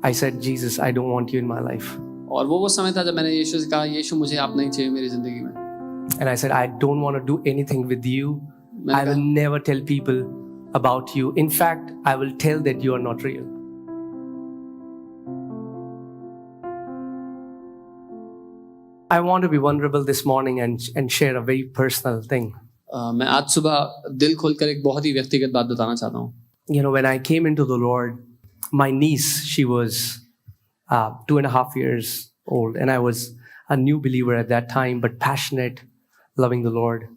I said, Jesus, I don't want you in my life. और वो समय था जब मैंने यीशु से कहा, यीशु मुझे आप नहीं चाहिए मेरी जिंदगी में. And I said, I don't want to do anything with you. मैंने I will कहा, never tell people about you. In fact, I will tell that you are not real. I want to be vulnerable this morning and share a very personal thing. मैं आज सुबह दिल खोलकर एक बहुत ही व्यक्तिगत बात बताना चाहता हूँ. You know, when I came into the Lord, my niece, she was 2.5 years old, and I was a new believer at that time, but passionate, loving the Lord.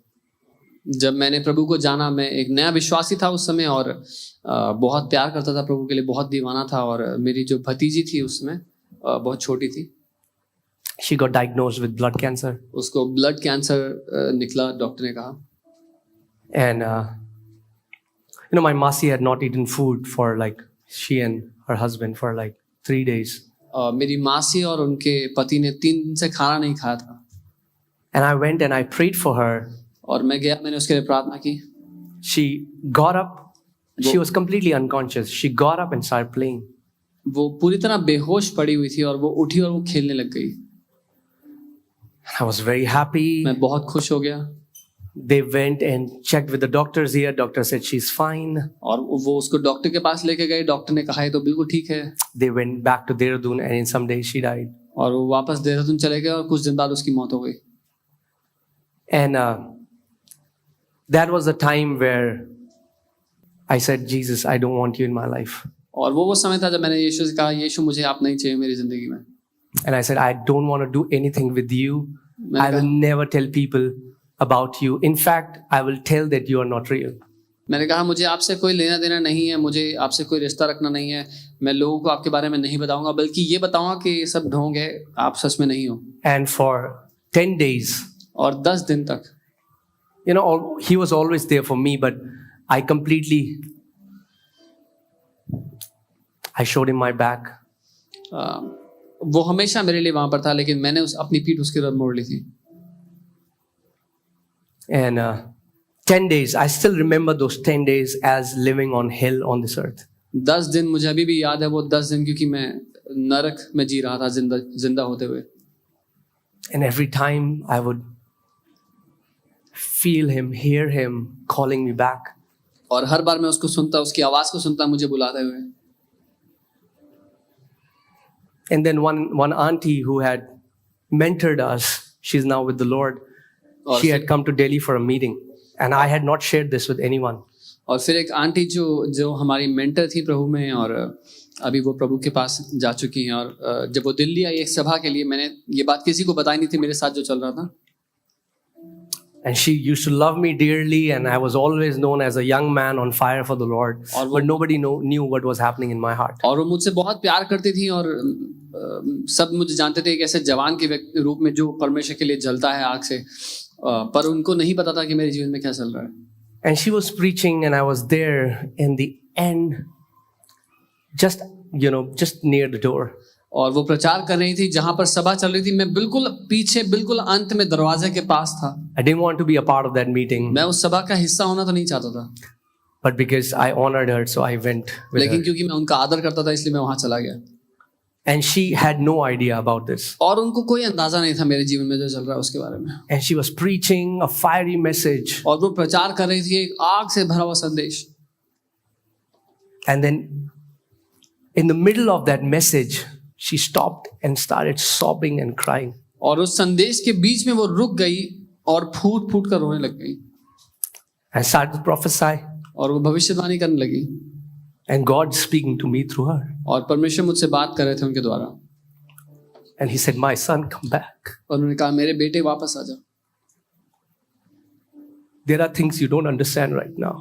जब मैंने प्रभु को जाना, मैं एक नया विश्वासी था उस समय और बहुत प्यार करता था प्रभु के लिए, बहुत दीवाना था. और मेरी जो भतीजी थी उसमें बहुत छोटी थी. She got diagnosed with blood cancer. उसको ब्लड कैंसर निकला, डॉक्टर ने कहा. And, you know, my Masi had not eaten food for she and her husband for 3 days. मेरी मासी और उनके पति ने 3 दिन से खाना नहीं खाया था. And I went and I prayed for her. और मैं गया, मैंने उसके लिए प्रार्थना की. She got up. She was completely unconscious. She got up and started playing. वो पूरी तरह बेहोश पड़ी हुई थी और वो उठी और वो खेलने लग गई. I was very happy. मैं बहुत खुश हो गया. They went and checked with the doctors here. Doctor said she's fine. और वो उसको डॉक्टर के पास लेके गए. डॉक्टर ने कहा ये तो बिल्कुल ठीक है. They went back to Dehradun and in some days she died. और वो वापस देहरादून चले गए और कुछ दिन बाद उसकी मौत हो गई. And that was the time where I said, Jesus, I don't want you in my life. और वो समय था जब मैंने यीशु से कहा, यीशु मुझे आप नहीं चाहिए मेरी जिंदगी में. And I said, I don't want to do anything with you. मैंने I will कहा, never tell people about you. In fact, I will tell that you are not real. मैंने कहा मुझे आपसे कोई लेना देना नहीं है, मुझे आपसे कोई रिश्ता रखना नहीं है. मैं लोगों को आपके बारे में नहीं बताऊंगा, बल्कि ये बताऊंगा कि ये सब ढोंग है, आप सच में नहीं हो. And for 10 days, और 10 दिन तक, you know, he was always there for me, but I showed him my back. वो हमेशा मेरे लिए वहां पर था, लेकिन मैंने अपनी पीठ उसके तरफ मोड़ ली थी. And 10 days, I still remember those 10 days as living on hell on this earth. 10 दिन मुझे अभी भी याद है, वो 10 दिन, क्योंकि मैं नरक में जी रहा था जिंदा होते हुए. And every time I would feel him, hear him calling me back. और हर बार मैं उसको सुनता, उसकी आवाज को सुनता, मुझे बुलाते हुए. And then one auntie who had mentored us, she's now with the Lord. She had come to Delhi for a meeting, and I had not shared this with anyone. और फिर एक आंटी जो हमारी मेंटर थी प्रभु में, और अभी वो प्रभु के पास जा चुकी हैं. और जब वो दिल्ली आई एक सभा के लिए, मैंने ये बात किसी को बताई नहीं थी मेरे साथ जो चल रहा था. And she used to love me dearly, and I was always known as a young man on fire for the Lord. But nobody knew what was happening in my heart. और वो मुझसे बहुत प्यार करती थी, और सब मुझे जानते थे एक ऐसे जवान के रूप में जो परमेश्वर के लिए जलता है आग से. पर उनको नहीं पता था कि मेरे जीवन में क्या चल रहा है. And she was preaching, and I was there in the end, just near the door. और वो प्रचार कर रही थी जहां पर सभा चल रही थी. मैं बिल्कुल पीछे, बिल्कुल अंत में दरवाजे के पास था. I didn't want to be a part of that meeting. मैं उस सभा का हिस्सा होना तो नहीं चाहता था. But because I honored her, so I went with लेकिन her. क्योंकि मैं उनका आदर करता था, इसलिए मैं वहां चला गया. And she had no idea about this. और उनको कोई अंदाजा नहीं था मेरे जीवन में जो चल रहा है उसके बारे में. And she was preaching a fiery message. और वो प्रचार कर रही थी एक आग से भरा हुआ संदेश. And then in the middle of that message, she stopped and started sobbing and crying. और उस संदेश के बीच में वो रुक गई और फूट फूट कर रोने लग गई. I started to prophesy. और वो भविष्यवाणी करने लगी. And God speaking to me through her. और परमेश्वर मुझसे बात कर रहे थे उनके द्वारा. And he said, my son, come back. और उन्होंने कहा मेरे बेटे वापस आ जा. There are things you don't understand right now.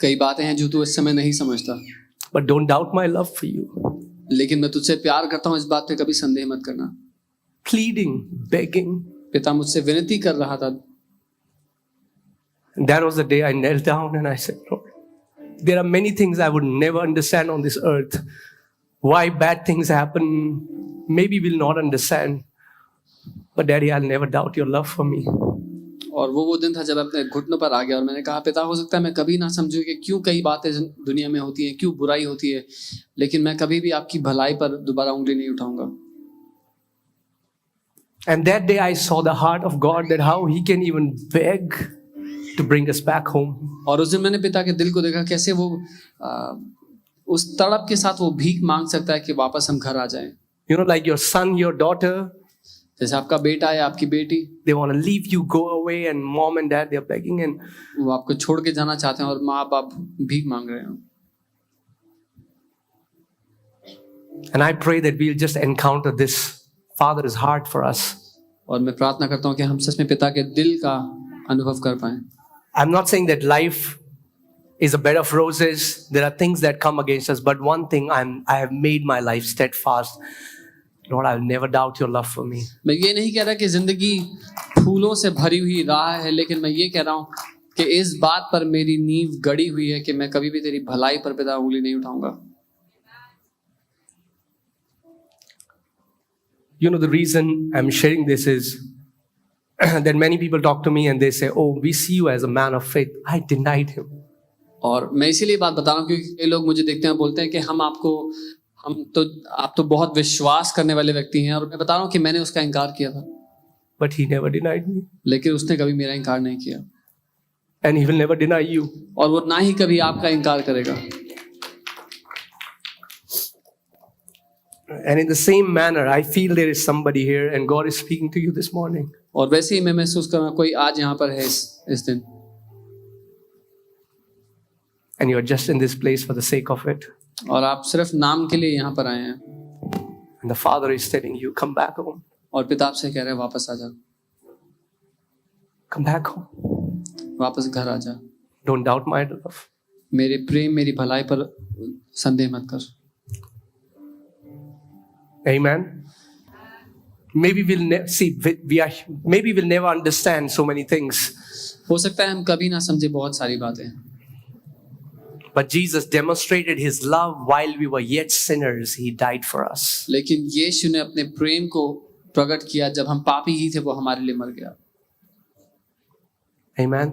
कई बातें हैं जो तू इस समय नहीं समझता. But don't doubt my love for you. लेकिन मैं तुझसे प्यार करता हूँ, इस बात पे कभी संदेह मत करना. Pleading, begging. पिता मुझसे विनती कर रहा था. And that was the day I knelt down and I said, Lord, there are many things I would never understand on this earth. Why bad things happen, maybe we'll not understand. But Daddy, I'll never doubt your love for me. और वो दिन था जब मैं अपने घुटनों पर आ गया और मैंने कहा पिता हो सकता है मैं कभी ना समझूं कि क्यों कई बातें दुनिया में होती हैं, क्यों बुराई होती है, लेकिन मैं कभी भी आपकी भलाई पर दोबारा उंगली नहीं उठाऊंगा. And that day I saw the heart of God, that how He can even beg to bring us back home. और उस दिन मैंने पिता के दिल को देखा कैसे वो उस तड़प के साथ वो भीख मांग सकता है कि वापस हम घर आ जाएं. You know, like your son, your daughter, जैसे आपका बेटा है, आपकी बेटी, they want to leave you, go away, and mom and dad, they're begging, and वो आपको छोड़ के जाना चाहते हैं और माँ बाप भीख मांग रहे हैं. and I pray that we'll just encounter this Father's heart for us. और मैं प्रार्थना करता हूँ कि हम सच में पिता के दिल का अनुभव कर पाएं. I'm not saying that life is a bed of roses. There are things that come against us, but one thing I have made my life steadfast. Lord, I will never doubt your love for me. मैं ये नहीं कह रहा कि जिंदगी फूलों से भरी हुई राह है, लेकिन मैं ये कह रहा हूँ कि इस बात पर मेरी नींव गड़ी हुई है कि मैं कभी भी तेरी भलाई पर पिता उंगली नहीं उठाऊंगा. You know, the reason I'm sharing this is that many people talk to me and they say, oh, we see you as a man of faith. I denied him. और मैं इसीलिए बात बता रहा हूँ क्योंकि कई लोग मुझे देखते हैं बोलते हैं कि आप तो बहुत विश्वास करने वाले व्यक्ति हैं, और मैं बता रहा हूँ कि मैंने उसका इनकार किया था. But he never denied me. लेकिन उसने कभी मेरा इनकार नहीं किया. And he will never deny you. और वो ना ही कभी आपका इनकार करेगा. And in the same manner, I feel there is somebody here and God is speaking to you this morning. और वैसे ही मैं महसूस कर रहा हूँ कोई आज यहाँ पर है इस दिन. And you are just in this place for the sake of it. और आप सिर्फ नाम के लिए यहाँ पर आए हैं. And the Father is telling you, come back home. और पिता आपसे कह रहे हैं वापस आ जा. Come back home. वापस घर आ जा. Don't doubt my love. मेरे प्रेम, मेरी भलाई पर संदेह मत कर. Amen. Maybe maybe we'll never understand so many things. हो सकता है हम कभी ना समझे बहुत सारी बातें. But Jesus demonstrated his love while we were yet sinners. He died for us. लेकिन यीशु ने अपने प्रेम को प्रकट किया जब हम पापी ही थे, वो हमारे लिए मर गया. Amen.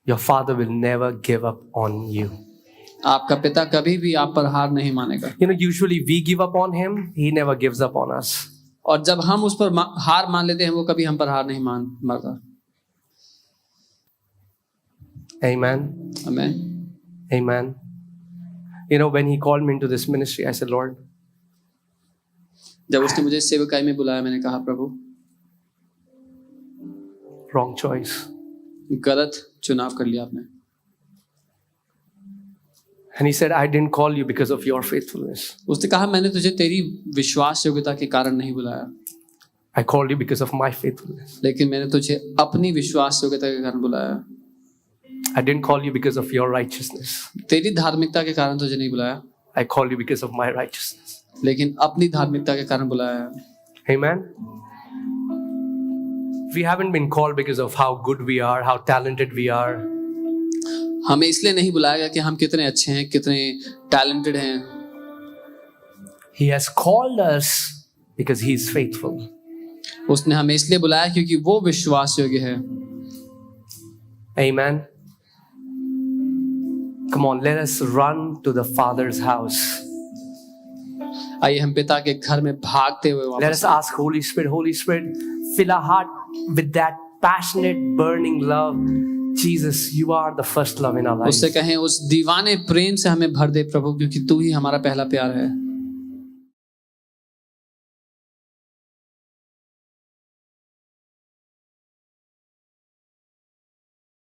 Your Father will never give up on you. आपका पिता कभी भी आप पर हार नहीं मानेगा. You know, usually we give up on him. He never gives up on us. और जब हम उस पर हार मान लेते हैं, वो कभी हम पर हार नहीं मानता. Amen. Amen. Amen. You know, when he called me into this ministry, I said, Lord, जब उसने मुझे सेवकाई में बुलाया, मैंने कहा प्रभु, wrong choice. गलत चुनाव कर लिया आपने. And he said, I didn't call you because of your faithfulness. उसने कहा मैंने तुझे तेरी विश्वास योग्यता के कारण नहीं बुलाया. I called you because of my faithfulness. लेकिन मैंने तुझे अपनी विश्वास योग्यता के कारण बुलाया. I didn't call you because of your righteousness. तेरी धार्मिकता के कारण तुझे नहीं बुलाया. I called you because of my righteousness. लेकिन अपनी धार्मिकता के कारण बुलाया. Amen. We haven't been called because of how good we are, how talented we are. हमें इसलिए नहीं बुलाया गया कि हम कितने अच्छे हैं, कितने टैलेंटेड हैं. He has called us because he is faithful. उसने हमें इसलिए बुलाया क्योंकि वो विश्वास योग्य है. Amen. Come on, let us run to the Father's house. आइए हम पिता के घर में भागते हुए Let वापस us ask Holy Spirit, fill our heart with that passionate, burning love. Jesus, you are the first love in our lives. उससे कहें उस दीवाने प्रेम से हमें भर दे प्रभु, क्योंकि तू ही हमारा पहला प्यार है.